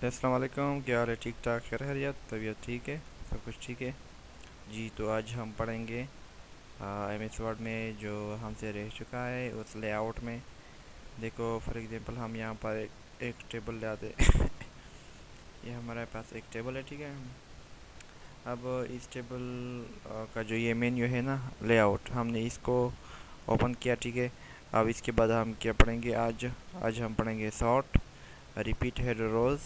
अस्सलाम वालेकुम। क्या हाल है? ठीक ठाक, खैरियत, तबीयत ठीक है, सब कुछ ठीक है जी। तो आज हम पढ़ेंगे एम एस वर्ड में जो हमसे रह चुका है उस लेआउट में। देखो फॉर एग्जांपल हम यहाँ पर एक टेबल ले आते ये हमारे पास एक टेबल है, ठीक है। अब इस टेबल का जो ये मेन्यू है ना, लेआउट, हमने इसको ओपन किया, ठीक है। अब इसके बाद हम क्या पढ़ेंगे आज हम पढ़ेंगे sort, repeat head rows,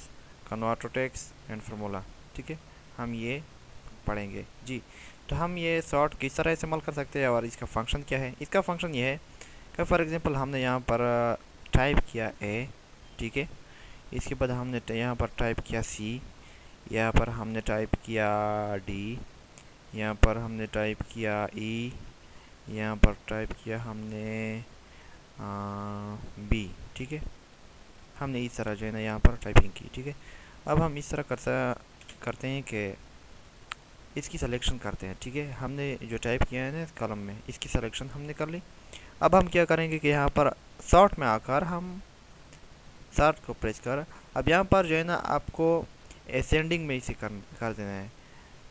convert to text and formula, ठीक है। हम ये पढ़ेंगे जी। तो हम ये सॉर्ट किस तरह इस्तेमाल कर सकते हैं और इसका फंक्शन क्या है। इसका फंक्शन ये है कि फॉर एग्जांपल हमने यहाँ पर टाइप किया ए, ठीक है। इसके बाद हमने यहाँ पर टाइप किया सी, यहाँ पर हमने टाइप किया डी, यहाँ पर हमने टाइप किया ई, यहाँ पर टाइप किया हमने बी, ठीक है। हमने इस तरह जो है ना यहाँ पर टाइपिंग की, ठीक है। अब हम इस तरह करते हैं कि इसकी सिलेक्शन करते हैं, ठीक है। हमने जो टाइप किया है ना इस कॉलम में, इसकी सिलेक्शन हमने कर ली। अब हम क्या करेंगे कि यहाँ पर सॉर्ट में आकर हम सॉर्ट को प्रेस कर, अब यहाँ पर जो है ना आपको असेंडिंग में इसे कर देना है,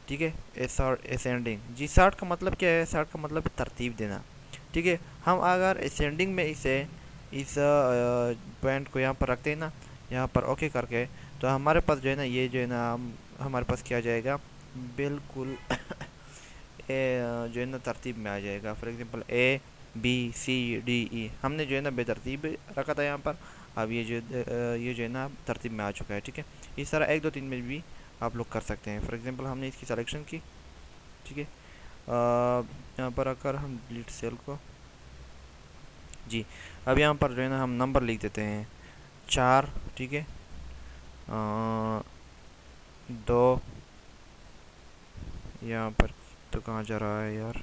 ठीक है। असेंडिंग जी। सॉर्ट का मतलब क्या है? सॉर्ट का मतलब तरतीब देना, ठीक है। हम अगर असेंडिंग में इसे इस पॉइंट को यहाँ पर रखते हैं ना, यहाँ पर ओके करके, तो हमारे पास जो है ना ये जो है ना हमारे पास क्या आ जाएगा, बिल्कुल जो है ना तरतीब में आ जाएगा। For example A B C D E हमने जो है ना बेतरतीब रखा था यहाँ पर। अब ये जो है ना तरतीब में आ चुका है, ठीक है। इस तरह 1 2 3 में भी आप लोग कर सकते हैं। फॉर एग्जांपल हमने इसकी सिलेक्शन की, ठीक है। यहाँ पर आकर हम डिलीट सेल को जी। अब यहाँ पर जो है ना हम नंबर लिख देते हैं 4, ठीक है। 2, यहाँ पर तो कहाँ जा रहा है यार,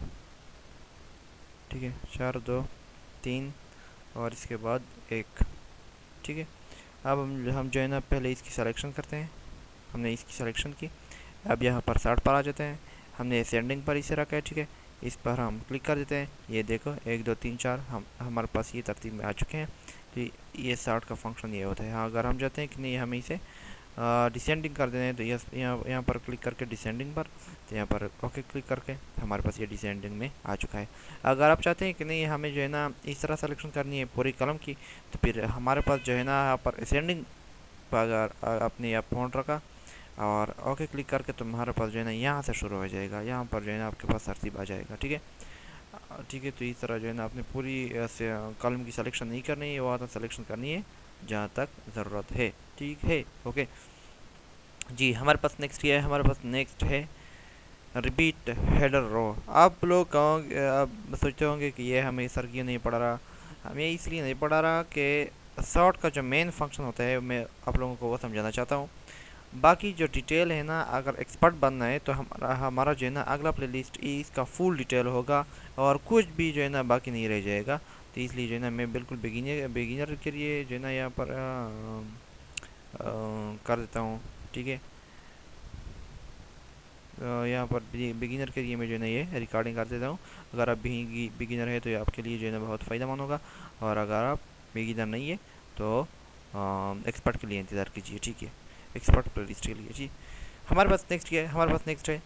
ठीक है। 4 2 3 और इसके बाद 1, ठीक है। अब हम जो है ना पहले इसकी सिलेक्शन करते हैं। हमने इसकी सिलेक्शन की। अब यहाँ पर 60 पर आ जाते हैं। हमने असेंडिंग पर इसे रखा है, ठीक है। इस पर हम क्लिक कर देते हैं। ये देखो 1 2 3 4 हम हमारे पास ये तरतीब में आ चुके हैं। तो ये 60 का फंक्शन ये होता है। हाँ, अगर हम चाहते हैं कि नहीं हमें इसे डिसेंडिंग कर देना है, तो यहाँ पर क्लिक करके डिसेंडिंग पर, तो यहाँ पर ओके क्लिक करके हमारे पास ये डिसेंडिंग में आ चुका है। अगर आप चाहते हैं कि नहीं हमें जो है ना इस तरह सिलेक्शन करनी है पूरी कलम की, तो फिर हमारे पास जो है ना यहाँ पर असेंडिंग पर अगर आपने यहाँ फोन रखा और ओके क्लिक करके, तो हमारे पास जो है ना यहाँ से शुरू हो जाएगा, यहाँ पर जो है ना आपके पास तरतीब आ जाएगा, ठीक है। ठीक है। तो इस तरह जो है ना आपने पूरी कॉलम की सिलेक्शन नहीं करनी है, वहाँ तक सिलेक्शन करनी है जहाँ तक ज़रूरत है, ठीक है। ओके जी। हमारे पास नेक्स्ट ये है, हमारे पास नेक्स्ट है रिपीट हेडर रो। आप लोग कहोगे, आप सोचते होंगे कि ये हमें सर क्यों नहीं पढ़ा रहा। हमें इसलिए नहीं पढ़ा रहा कि सॉर्ट का जो मेन फंक्शन होता है मैं आप लोगों को वो समझाना चाहता हूँ। बाकी जो डिटेल है ना, अगर एक्सपर्ट बनना है तो हमारा हमारा जो है ना अगला प्लेलिस्ट इसका फुल डिटेल होगा और कुछ भी जो है ना बाकी नहीं रह जाएगा। तो इसलिए जो है ना मैं बिल्कुल बिगिनर के लिए जो है ना यहाँ पर कर देता हूँ, ठीक है। यहाँ पर बिगिनर के लिए मैं जो है ना ये रिकॉर्डिंग कर देता हूँ। अगर आप भी बिगिनर है तो ये आपके लिए जो है ना बहुत फ़ायदेमंद होगा, और अगर आप बिगिनर नहीं है तो एक्सपर्ट के लिए इंतज़ार कीजिए, ठीक है। एक्सपर्ट प्लेलिस्ट के लिए जी। हमारे पास नेक्स्ट क्या है? हमारे पास नेक्स्ट है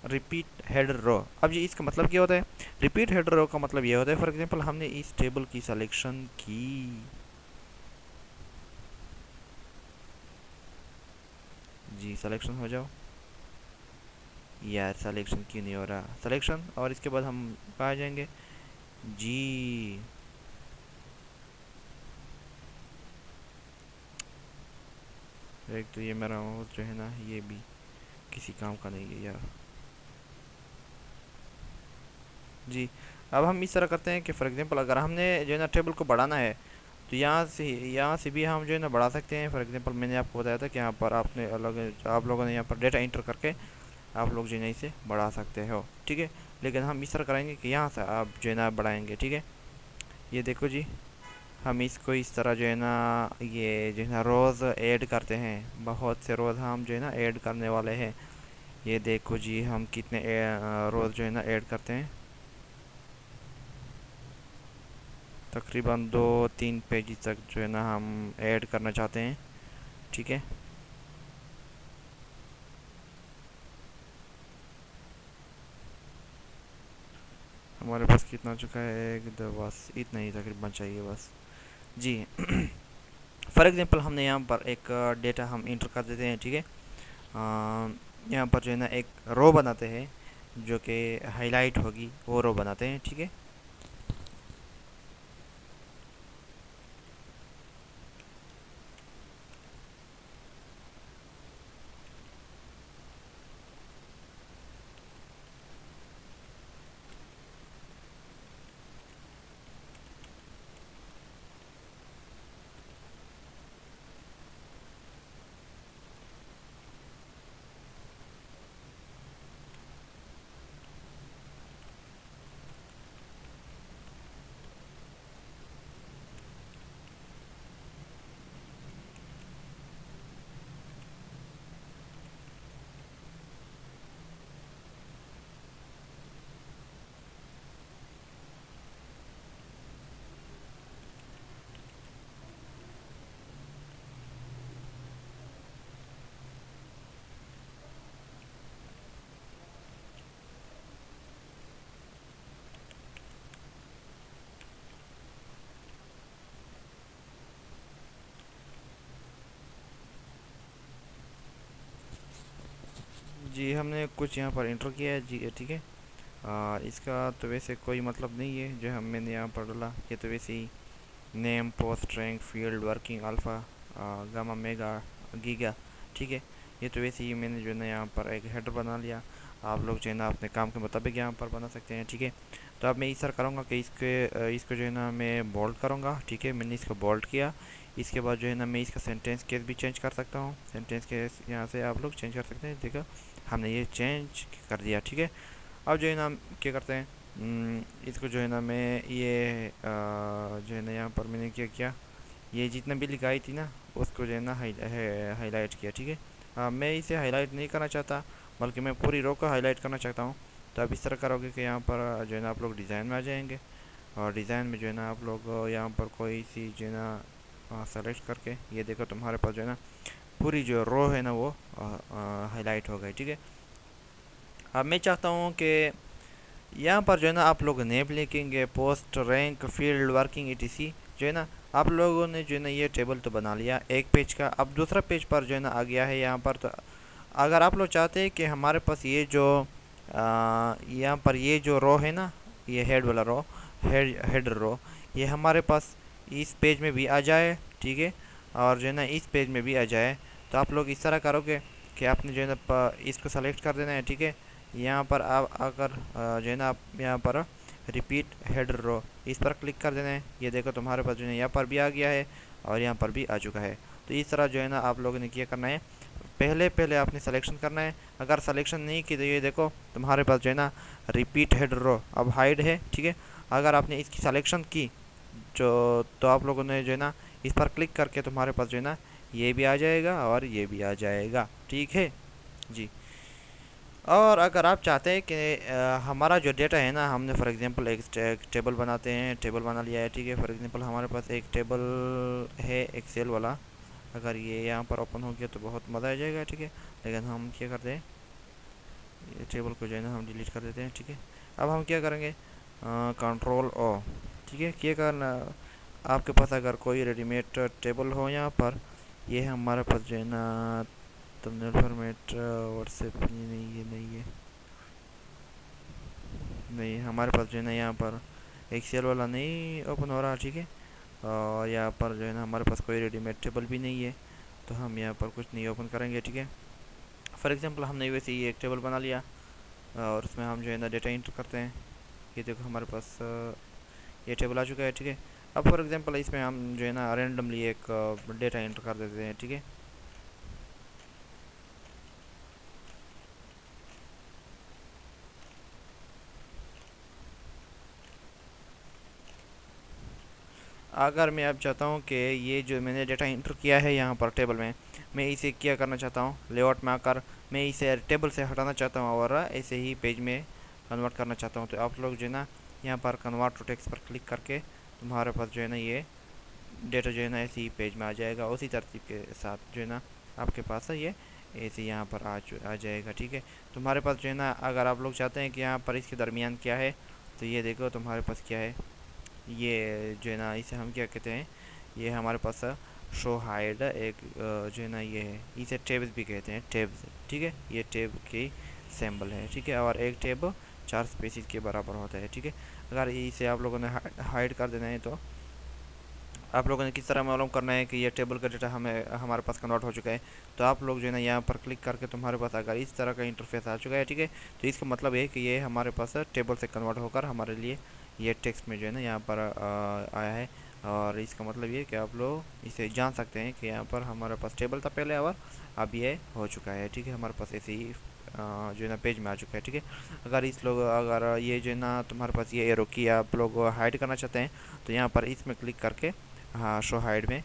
रिपीट हेडर रो। अब ये इसका मतलब क्या होता है? रिपीट हेडर रो का मतलब ये होता है, फॉर एग्जांपल हमने इस टेबल की सिलेक्शन की जी। सिलेक्शन हो जाओ यार, सिलेक्शन क्यों नहीं हो रहा? सिलेक्शन, और इसके बाद हम कहाँ जाएंगे जी। एक तो ये मेरा माउस जो है ना ये भी किसी काम का नहीं है यार जी। अब हम इस तरह करते हैं कि फॉर एग्जांपल अगर हमने जो है ना टेबल को बढ़ाना है, तो यहाँ से भी हम जो है ना बढ़ा सकते हैं। फॉर एग्जांपल मैंने आपको बताया था कि यहाँ पर आप लोगों ने यहाँ पर डेटा इंटर करके आप लोग जो है ना इसे बढ़ा सकते हो, ठीक है। लेकिन हम इस तरह करेंगे कि यहाँ से आप जो है ना बढ़ाएंगे, ठीक है। ये देखो जी, हम इसको इस तरह जो है ना ये जो है ना रोज़ ऐड करते हैं। बहुत से रोज़ हम जो है ना ऐड करने वाले हैं। ये देखो जी, हम कितने रोज़ जो है ना ऐड करते हैं। तकरीबन 2 3 पेज तक जो है ना हम ऐड करना चाहते हैं, ठीक है। हमारे पास कितना आ चुका है, एक दो, बस इतना ही तकरीबन चाहिए बस जी। फॉर एग्जांपल हमने यहाँ पर एक डेटा हम इंटर कर देते हैं, ठीक है। यहाँ पर जो है ना एक रो बनाते हैं जो कि हाईलाइट होगी, वो रो बनाते हैं, ठीक है। जी हमने कुछ यहाँ पर इंटर किया है जी, ठीक है। इसका तो वैसे कोई मतलब नहीं है जो हम मैंने यहाँ पर डाला, ये तो वैसे ही name, post, rank, field, working, alpha, gamma, mega, giga, ठीक है। ये तो वैसे ही मैंने जो है ना यहाँ पर एक हेडर बना लिया। आप लोग जो है ना अपने काम के मुताबिक यहाँ पर बना सकते हैं, ठीक है। तो अब मैं इस तरह करूँगा कि इसको जो है ना मैं बोल्ड करूँगा, ठीक है। मैंने इसको बोल्ड किया। इसके बाद जो है ना मैं इसका सेंटेंस केस भी चेंज कर सकता हूँ। सेंटेंस केस यहाँ से आप लोग चेंज कर सकते हैं, देखो हमने ये चेंज कर दिया, ठीक है। अब जो है ना हम क्या करते हैं, इसको जो है ना मैं ये जो है ना यहाँ पर मैंने क्या किया, ये जितना भी लिखाई थी ना उसको जो है ना हाईलाइट किया, ठीक है। मैं इसे हाईलाइट नहीं करना चाहता, बल्कि मैं पूरी रो को हाईलाइट करना चाहता हूँ। तो आप इस तरह करोगे कि यहाँ पर जो है ना आप लोग डिज़ाइन में आ जाएंगे, और डिज़ाइन में जो है ना आप लोग यहाँ पर कोई सी जो है ना सेलेक्ट करके, ये देखो तुम्हारे पास जो है ना पूरी जो रो है ना वो हाईलाइट हो गई, ठीक है। अब मैं चाहता हूँ कि यहाँ पर जो है ना आप लोग नेम लिखेंगे, post, rank, field, working, etc। जो है ना आप लोगों ने जो है ना ये टेबल तो बना लिया एक पेज का। अब दूसरा पेज पर जो है ना आ गया है यहाँ पर। तो अगर आप लोग चाहते हैं कि हमारे पास ये जो यहाँ पर ये जो रो है ना, ये हेड वाला रो, हेड रो, ये हमारे पास इस पेज में भी आ जाए, ठीक है। और जो है ना इस पेज में भी आ जाए। तो आप लोग इस तरह करोगे कि आपने जो है ना इसको सेलेक्ट कर देना है, ठीक है। यहाँ पर आप अगर जो है ना आप यहाँ पर रिपीट हेड रो, इस पर क्लिक कर देना है। ये देखो तुम्हारे पास जो है यहाँ पर भी आ गया है और यहाँ पर भी आ चुका है। तो इस तरह जो है ना आप लोगों ने क्या करना है, पहले पहले आपने सिलेक्शन करना है। अगर सिलेक्शन नहीं की तो ये देखो तुम्हारे पास जो है ना रिपीट हेड रो अब हाइड है, ठीक है। अगर आपने इसकी सिलेक्शन की जो, तो आप लोगों ने जो है ना इस पर क्लिक करके तुम्हारे पास जो है ना ये भी आ जाएगा और ये भी आ जाएगा, ठीक है जी। और अगर आप चाहते हैं कि हमारा जो डेटा है ना, हमने फॉर एग्जांपल एक टेबल बनाते हैं, टेबल बना लिया है, ठीक है। फॉर एग्जांपल हमारे पास एक टेबल है एक्सेल वाला। अगर ये यहाँ पर ओपन हो गया तो बहुत मज़ा आ जाएगा, ठीक है। लेकिन हम क्या करते हैं, ये टेबल को जो है ना हम डिलीट कर देते हैं, ठीक है। अब हम क्या करेंगे, कंट्रोल ओ, ठीक है। क्या करना, आपके पास अगर कोई रेडीमेड टेबल हो यहाँ पर, ये हमारे पास जो है ना थंबनेल फॉर्मेट व्हाट्सएप, ये नहीं, ये नहीं है, नहीं हमारे पास जो है ना यहाँ पर एक्सेल वाला नहीं ओपन हो रहा, ठीक है। और यहाँ पर जो है ना हमारे पास कोई रेडीमेड टेबल भी नहीं है, तो हम यहाँ पर कुछ नहीं ओपन करेंगे, ठीक है। फॉर एग्जांपल हमने वैसे ही एक टेबल बना लिया और उसमें हम जो है ना डेटा इंटर करते हैं। ये देखो हमारे पास ये टेबल आ चुका है, ठीक है। अब फॉर एग्जांपल इसमें हम जो है ना रैंडमली एक डेटा इंटर कर देते हैं, ठीक है। अगर मैं अब चाहता हूँ कि ये जो मैंने डेटा इंटर किया है यहाँ पर टेबल में, मैं इसे क्या करना चाहता हूँ, लेआउट में आकर मैं इसे टेबल से हटाना चाहता हूँ और ऐसे ही पेज में कन्वर्ट करना चाहता हूँ। तो आप लोग जो है ना यहाँ पर कन्वर्ट टू टेक्स्ट पर क्लिक करके तुम्हारे पास जो है ना ये डेटा जो है ना ऐसे ही पेज में आ जाएगा। उसी तरतीब के साथ जो है ना आपके पास है ये ऐसे यहाँ पर आ जाएगा, ठीक है। तुम्हारे पास जो है ना अगर आप लोग चाहते हैं कि यहाँ पर इसके दरमियान क्या है, तो ये देखो तुम्हारे पास क्या है, ये जो है ना इसे हम क्या कहते हैं, ये हमारे पास शो हाइड एक जो है ना ये है, इसे टेब्स भी कहते हैं, टेब्स। ठीक है, ये टेब की सिंबल है। ठीक है, और एक टेब 4 स्पेसिस के बराबर होता है। ठीक है, अगर इसे आप लोगों ने हाइड कर देना है तो आप लोगों ने किस तरह मालूम करना है कि ये टेबल का डेटा हमें हमारे पास कन्वर्ट हो चुका है। तो आप लोग जो है ना यहाँ पर क्लिक करके तुम्हारे पास अगर इस तरह का इंटरफेस आ चुका है, ठीक है, तो इसका मतलब है कि ये हमारे पास टेबल से कन्वर्ट होकर हमारे लिए ये टेक्स्ट में जो है ना यहाँ पर आया है। और इसका मतलब ये कि आप लोग इसे जान सकते हैं कि यहाँ पर हमारे पास टेबल था पहले और अब ये हो चुका है। ठीक है, हमारे पास ऐसे ही जो है ना पेज में आ चुका है। ठीक है, अगर ये जो है ना तुम्हारे पास ये एरो की आप लोग हाइड करना चाहते हैं तो यहाँ पर इसमें क्लिक करके, हाँ, शो हाइड में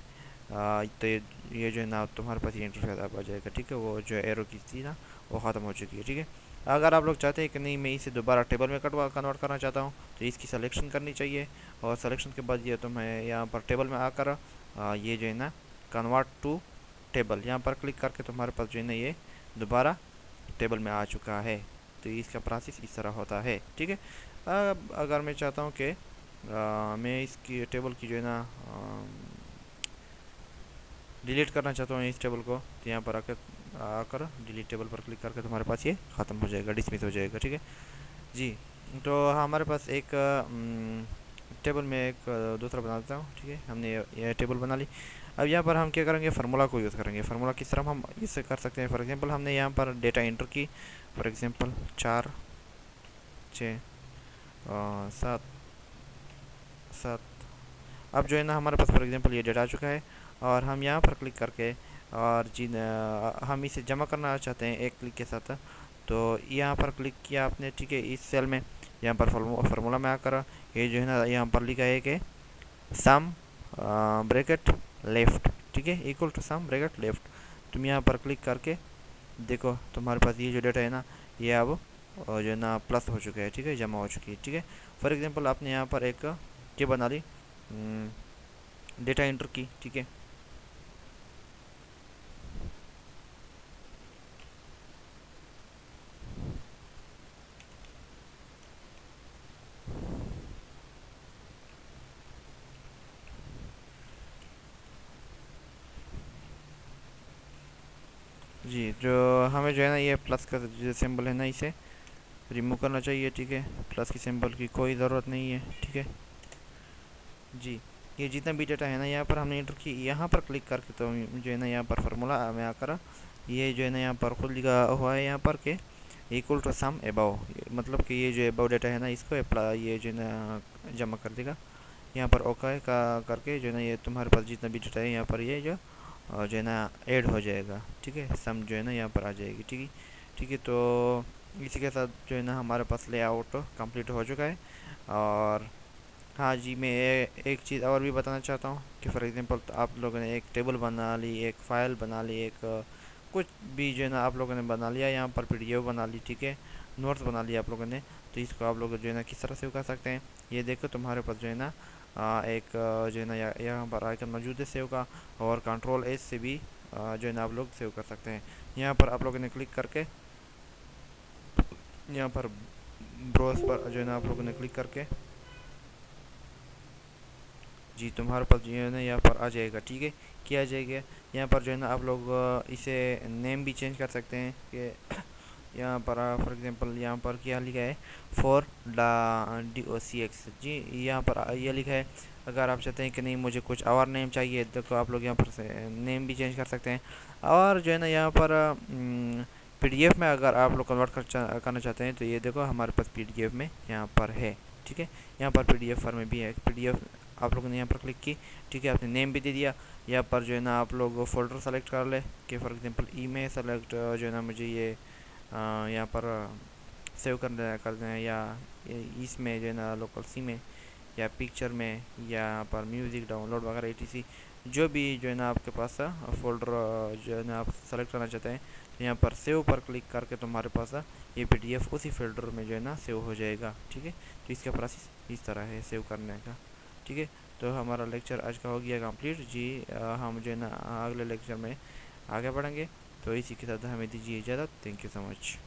तो ये जो है ना तुम्हारे पास ये इंटरफेस आ जाएगा। ठीक है, वो जो एरो की थी ना वो ख़त्म हो चुकी है। ठीक है, अगर आप लोग चाहते हैं कि नहीं मैं इसे दोबारा टेबल में कन्वर्ट करना चाहता हूँ तो इसकी सिलेक्शन करनी चाहिए, और सिलेक्शन के बाद ये तुम्हें यहाँ पर टेबल में आकर ये जो है ना कन्वर्ट टू टेबल यहाँ पर क्लिक करके तुम्हारे पास जो है ना ये दोबारा टेबल में आ चुका है। तो इसका प्रोसेस इस तरह होता है। ठीक है, अब अगर मैं चाहता हूँ कि मैं इसकी टेबल की जो है ना डिलीट करना चाहता हूँ इस टेबल को, तो यहाँ पर आकर डिलीट टेबल पर क्लिक करके तुम्हारे पास ये ख़त्म हो जाएगा, डिसमिस हो जाएगा। ठीक है जी, तो हमारे पास एक टेबल में एक दूसरा बना देता हूँ। ठीक है, हमने ये टेबल बना ली। अब यहाँ पर हम क्या करेंगे, फार्मूला को यूज़ करेंगे। फार्मूला किस तरह हम इससे कर सकते हैं, फॉर एग्जांपल हमने यहाँ पर डेटा एंटर की, फॉर एग्जांपल 4 6 7 7। अब जो है ना हमारे पास फॉर एग्जांपल ये डेटा आ चुका है, और हम यहाँ पर क्लिक करके और हम इसे जमा करना चाहते हैं एक क्लिक के साथ। तो यहाँ पर क्लिक किया आपने, ठीक है, इस सेल में यहाँ पर फार्मूला में आकर ये जो है ना यहाँ पर लिखा है कि सम ब्रैकेट लेफ्ट, ठीक है, equal to sum bracket left. तुम यहाँ पर क्लिक करके देखो तुम्हारे पास ये जो डेटा है ना ये अब जो है ना प्लस हो चुका है। ठीक है, जमा हो चुकी है। ठीक है, फॉर एग्जांपल आपने यहाँ पर एक क्या बना ली, डेटा एंटर की। ठीक है, जी, जो हमें जो है ना ये प्लस का जो सिंबल है ना इसे रिमूव करना चाहिए। ठीक है, प्लस की सिंबल की कोई ज़रूरत नहीं है। ठीक है जी, ये जितना भी डेटा है ना यहाँ पर हमने एंटर की, यहाँ पर क्लिक करके तो जो है ना यहाँ पर फार्मूला में आकर ये जो है ना यहाँ पर खुद लिखा हुआ है यहाँ पर के इक्वल टू सम एबव, मतलब कि ये जो एबव डेटा है ना इसको ये जो है ना जमा कर देगा। यहाँ पर ओके का करके जो है ना ये तुम्हारे पास जितना भी डेटा है यहाँ पर ये जो है ना ऐड हो जाएगा। ठीक है, सम जो है ना यहाँ पर आ जाएगी। ठीक है, ठीक है, तो इसी के साथ जो है ना हमारे पास लेआउट कंप्लीट हो चुका है। और हाँ जी, मैं एक चीज़ और भी बताना चाहता हूँ कि फॉर एग्जांपल आप लोगों ने एक टेबल बना ली, एक फ़ाइल बना ली, एक कुछ भी जो है ना आप लोगों ने बना लिया, यहाँ पर पीडीएफ बना ली। ठीक है, नोट्स बना लिया आप लोगों ने, तो इसको आप लोग जो है ना किस तरह सेव कर सकते हैं, ये देखो तुम्हारे पास जो है ना एक जो है ना यहाँ पर आइकन मौजूद है सेव का, और कंट्रोल एस से भी जो है ना आप लोग सेव कर सकते हैं। यहाँ पर आप लोगों ने क्लिक करके यहाँ पर ब्राउज़ पर जो है ना आप लोगों ने क्लिक करके जी तुम्हारे पास जो है ना यहाँ पर आ जाएगा। ठीक है, किया जाएगा। यहाँ पर जो है ना आप लोग इसे नेम भी चेंज कर सकते हैं कि यहाँ पर फॉर एग्जांपल यहाँ पर क्या लिखा है, फॉर DOCX जी, यहाँ पर ये लिखा है। अगर आप चाहते हैं कि नहीं मुझे कुछ और नेम चाहिए तो आप लोग यहाँ पर से नेम भी चेंज कर सकते हैं। और जो है ना यहाँ पर PDF में अगर आप लोग कन्वर्ट करना चाहते हैं तो ये देखो हमारे पास PDF में यहाँ पर है। ठीक है, यहाँ पर PDF फॉर्म में भी है। PDF आप लोगों ने यहाँ पर क्लिक की, ठीक है, आपने नेम भी दे दिया। यहाँ पर जो है ना आप लोग फोल्डर सेलेक्ट कर ले कि फॉर एग्जांपल ई में सेलेक्ट जो है ना मुझे ये यहाँ पर सेव कर देना, या इसमें जो है ना लोकल सी में, या पिक्चर में, या यहाँ पर म्यूज़िक डाउनलोड वगैरह etc, जो भी जो है ना आपके पास फोल्डर जो है ना आप सेलेक्ट करना चाहते हैं, तो यहाँ पर सेव पर क्लिक करके तुम्हारे पास ये PDF उसी फोल्डर में जो है ना सेव हो जाएगा। ठीक है, तो इसका प्रोसेस इस तरह है सेव करने का। ठीक है, तो हमारा लेक्चर आज का हो गया कंप्लीट जी। हम जो है ना अगले लेक्चर में आगे बढ़ेंगे, तो इसी के साथ हमें दीजिए इजाज़त। Thank you so much.